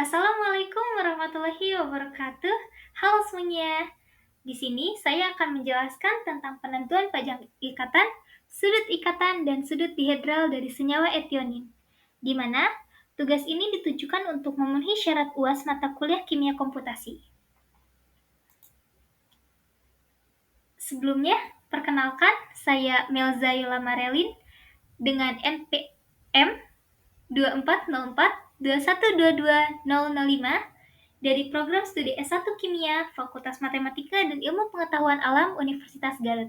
Assalamualaikum warahmatullahi wabarakatuh. Halo semuanya. Di sini saya akan menjelaskan tentang penentuan panjang ikatan, sudut ikatan, dan sudut dihedral dari senyawa etionin. Di mana tugas ini ditujukan untuk memenuhi syarat UAS mata kuliah kimia komputasi. Sebelumnya, perkenalkan saya Melza Yola Marelin dengan NPM 2404 dari program studi S1 Kimia Fakultas Matematika dan Ilmu Pengetahuan Alam Universitas Garut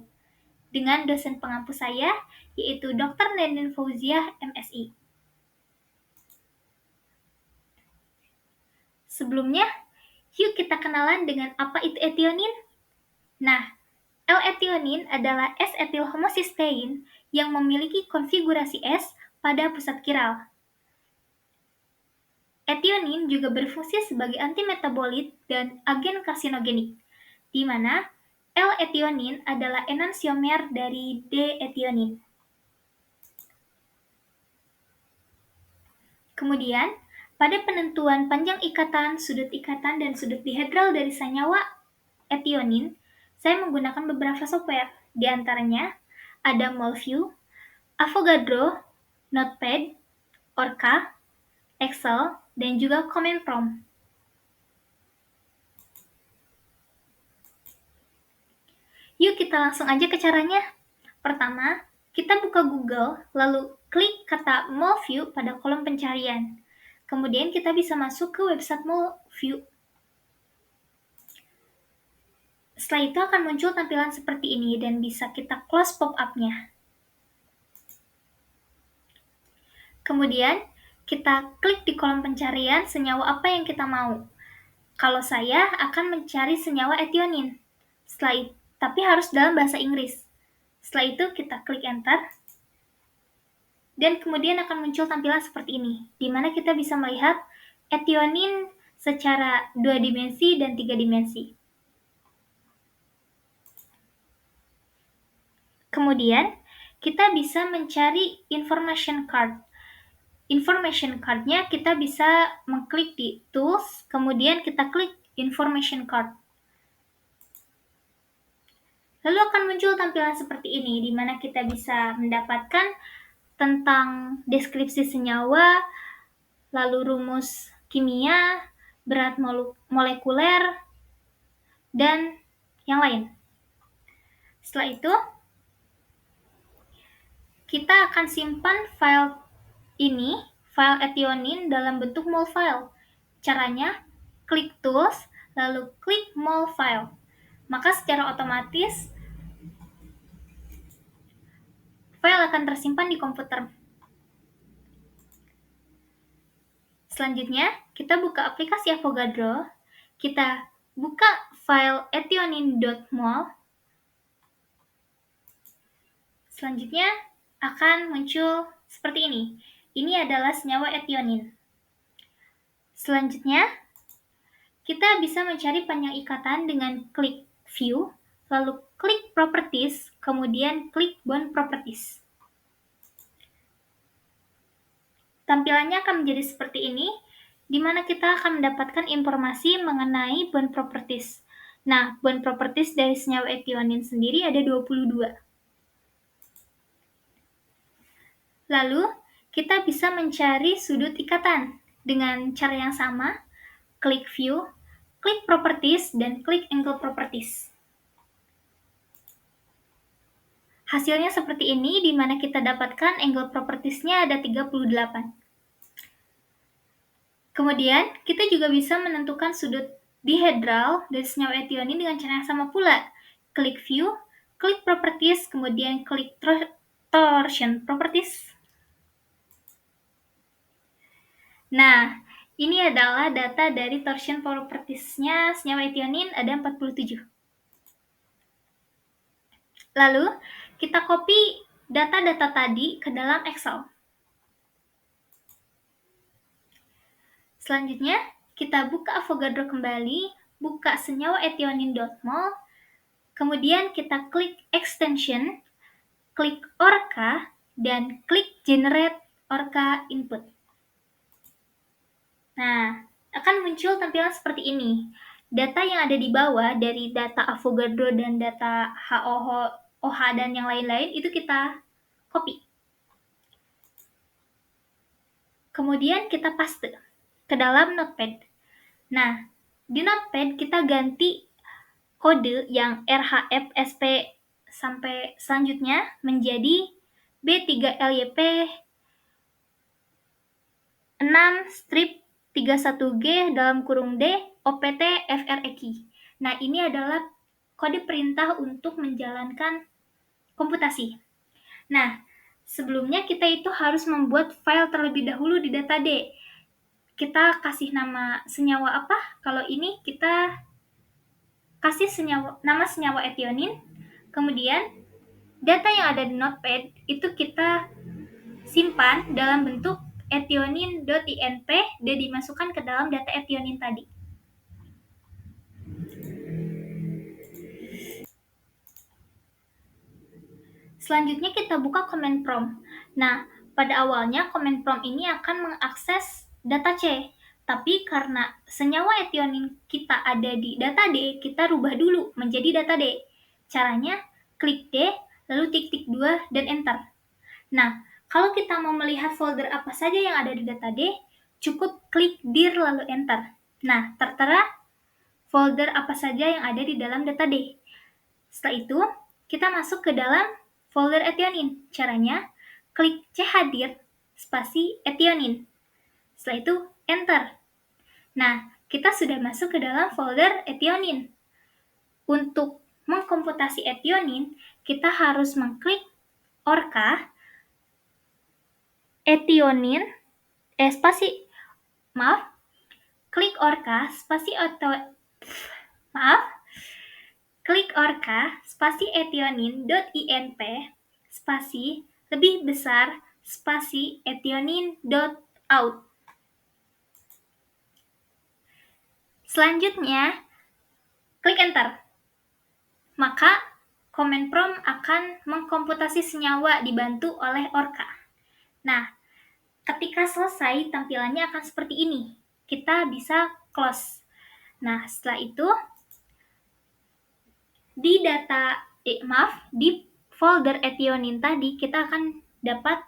dengan dosen pengampu saya yaitu Dr. Nenden Fauziah MSI. Sebelumnya, yuk kita kenalan dengan apa itu etionin. Nah, L-etionin adalah S-etil homocysteine yang memiliki konfigurasi S pada pusat kiral. Etionin juga berfungsi sebagai antimetabolit dan agen karsinogenik, di mana L-etionin adalah enantiomer dari D-etionin. Kemudian, pada penentuan panjang ikatan, dan sudut dihedral dari senyawa etionin, saya menggunakan beberapa software. Di antaranya ada Molview, Avogadro, Notepad, Orca, Excel, dan juga CommentProm. Yuk kita langsung aja ke caranya. Pertama, kita buka Google, lalu klik kata Molview pada kolom pencarian. Kemudian kita bisa masuk ke website Molview. Setelah itu akan muncul tampilan seperti ini dan bisa kita close pop-up-nya. Kemudian, kita klik di kolom pencarian senyawa apa yang kita mau. Kalau saya akan mencari senyawa etionin. Tapi harus dalam bahasa Inggris. Setelah itu kita klik enter. Dan kemudian akan muncul tampilan seperti ini, di mana kita bisa melihat etionin secara 2 dimensi dan 3 dimensi. Kemudian, kita bisa mencari information card. Information card-nya kita bisa mengklik di tools, kemudian kita klik information card. Lalu akan muncul tampilan seperti ini, di mana kita bisa mendapatkan tentang deskripsi senyawa, lalu rumus kimia, berat molekuler, dan yang lain. Setelah itu, kita akan simpan file etionin dalam bentuk mol file. Caranya, klik tools, lalu klik mol file. Maka secara otomatis, file akan tersimpan di komputer. Selanjutnya, kita buka aplikasi Avogadro, kita buka file etionin.mol. Selanjutnya akan muncul seperti ini. Ini adalah senyawa etionin. Selanjutnya, kita bisa mencari panjang ikatan dengan klik View, lalu klik Properties, kemudian klik Bond Properties. Tampilannya akan menjadi seperti ini, di mana kita akan mendapatkan informasi mengenai bond properties. Nah, bond properties dari senyawa etionin sendiri ada 22. Lalu, kita bisa mencari sudut ikatan dengan cara yang sama, klik View, klik Properties, dan klik Angle Properties. Hasilnya seperti ini, di mana kita dapatkan angle properties-nya ada 38. Kemudian, kita juga bisa menentukan sudut dihedral dari senyawa etionin dengan cara yang sama pula. Klik View, klik Properties, kemudian klik Torsion Properties. Nah, ini adalah data dari torsion properties-nya senyawa etionin ada 47. Lalu, kita copy data-data tadi ke dalam Excel. Selanjutnya, kita buka Avogadro kembali, buka senyawa etionin.mol, kemudian kita klik Extension, klik Orca, dan klik Generate Orca Input. Nah, akan muncul tampilan seperti ini. Data yang ada di bawah dari data Avogadro dan data OH dan yang lain-lain itu kita copy. Kemudian kita paste ke dalam Notepad. Nah, di Notepad kita ganti kode yang RHFSP sampai selanjutnya menjadi B3LYP 6-31G dalam kurung D OPT FREQ. Nah, ini adalah kode perintah untuk menjalankan komputasi. Nah, sebelumnya kita itu harus membuat file terlebih dahulu di data D. Kita kasih nama senyawa apa? Kalau ini kita kasih nama senyawa etionin. Kemudian data yang ada di Notepad itu kita simpan dalam bentuk etionin.inp dan dimasukkan ke dalam data etionin tadi. Selanjutnya kita buka command prompt. Nah, pada awalnya command prompt ini akan mengakses data C, tapi karena senyawa etionin kita ada di data D, kita rubah dulu menjadi data D. Caranya, klik D, lalu tik-tik 2, dan enter. Nah, kalau kita mau melihat folder apa saja yang ada di data D, cukup klik dir lalu enter. Nah, tertera folder apa saja yang ada di dalam data D. Setelah itu, kita masuk ke dalam folder etionin. Caranya, klik chdir spasi etionin. Setelah itu, enter. Nah, kita sudah masuk ke dalam folder etionin. Untuk mengkomputasi etionin, kita harus mengklik orca etionin klik orca spasi etionin.inp spasi lebih besar spasi etionin.out. Selanjutnya, klik enter. Maka command prompt akan mengkomputasi senyawa dibantu oleh orca. Nah, ketika selesai tampilannya akan seperti ini. Kita bisa close. Nah, setelah itu di folder etionin tadi kita akan dapat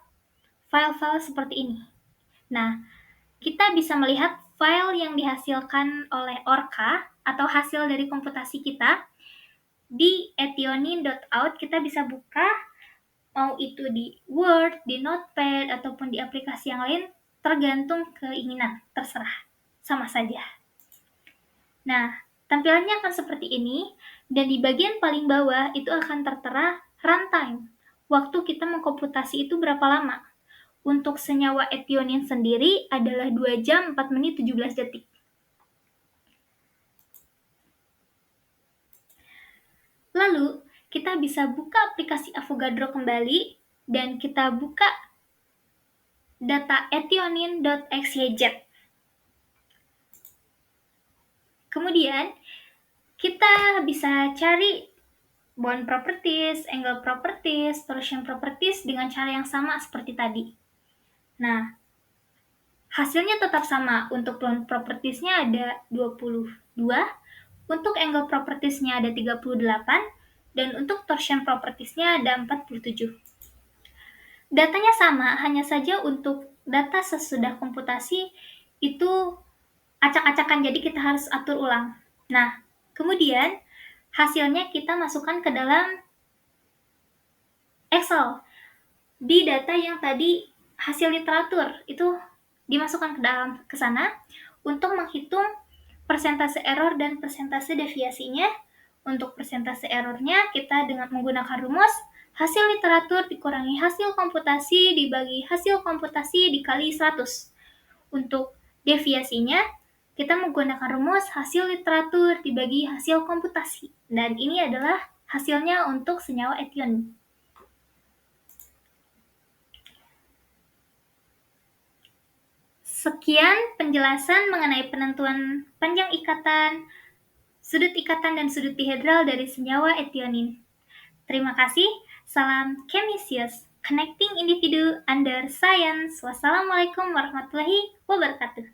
file-file seperti ini. Nah, kita bisa melihat file yang dihasilkan oleh orca atau hasil dari komputasi kita di etionin.out. Kita bisa buka, mau itu di Word, di Notepad, ataupun di aplikasi yang lain, tergantung keinginan, terserah, sama saja. Nah, tampilannya akan seperti ini, dan di bagian paling bawah itu akan tertera runtime. Waktu kita mengkomputasi itu berapa lama? Untuk senyawa etionin sendiri adalah 2 jam 4 menit 17 detik. Lalu, kita bisa buka aplikasi Avogadro kembali, dan kita buka data etionin.xyz. Kemudian, kita bisa cari bond properties, angle properties, torsion properties dengan cara yang sama seperti tadi. Nah, hasilnya tetap sama. Untuk bond propertiesnya ada 22, untuk angle propertiesnya ada 38, dan untuk torsion propertiesnya ada 47. Datanya sama, hanya saja untuk data sesudah komputasi itu acak-acakan, jadi kita harus atur ulang. Nah, kemudian hasilnya kita masukkan ke dalam Excel. Di data yang tadi hasil literatur itu dimasukkan ke sana untuk menghitung persentase error dan persentase deviasinya. Untuk persentase errornya kita dengan menggunakan rumus hasil literatur dikurangi hasil komputasi dibagi hasil komputasi dikali 100. Untuk deviasinya kita menggunakan rumus hasil literatur dibagi hasil komputasi. Dan ini adalah hasilnya untuk senyawa etionin. Sekian penjelasan mengenai penentuan panjang ikatan, sudut ikatan, dan sudut dihedral dari senyawa etionin. Terima kasih. Salam Chemisius, connecting individu under science. Wassalamualaikum warahmatullahi wabarakatuh.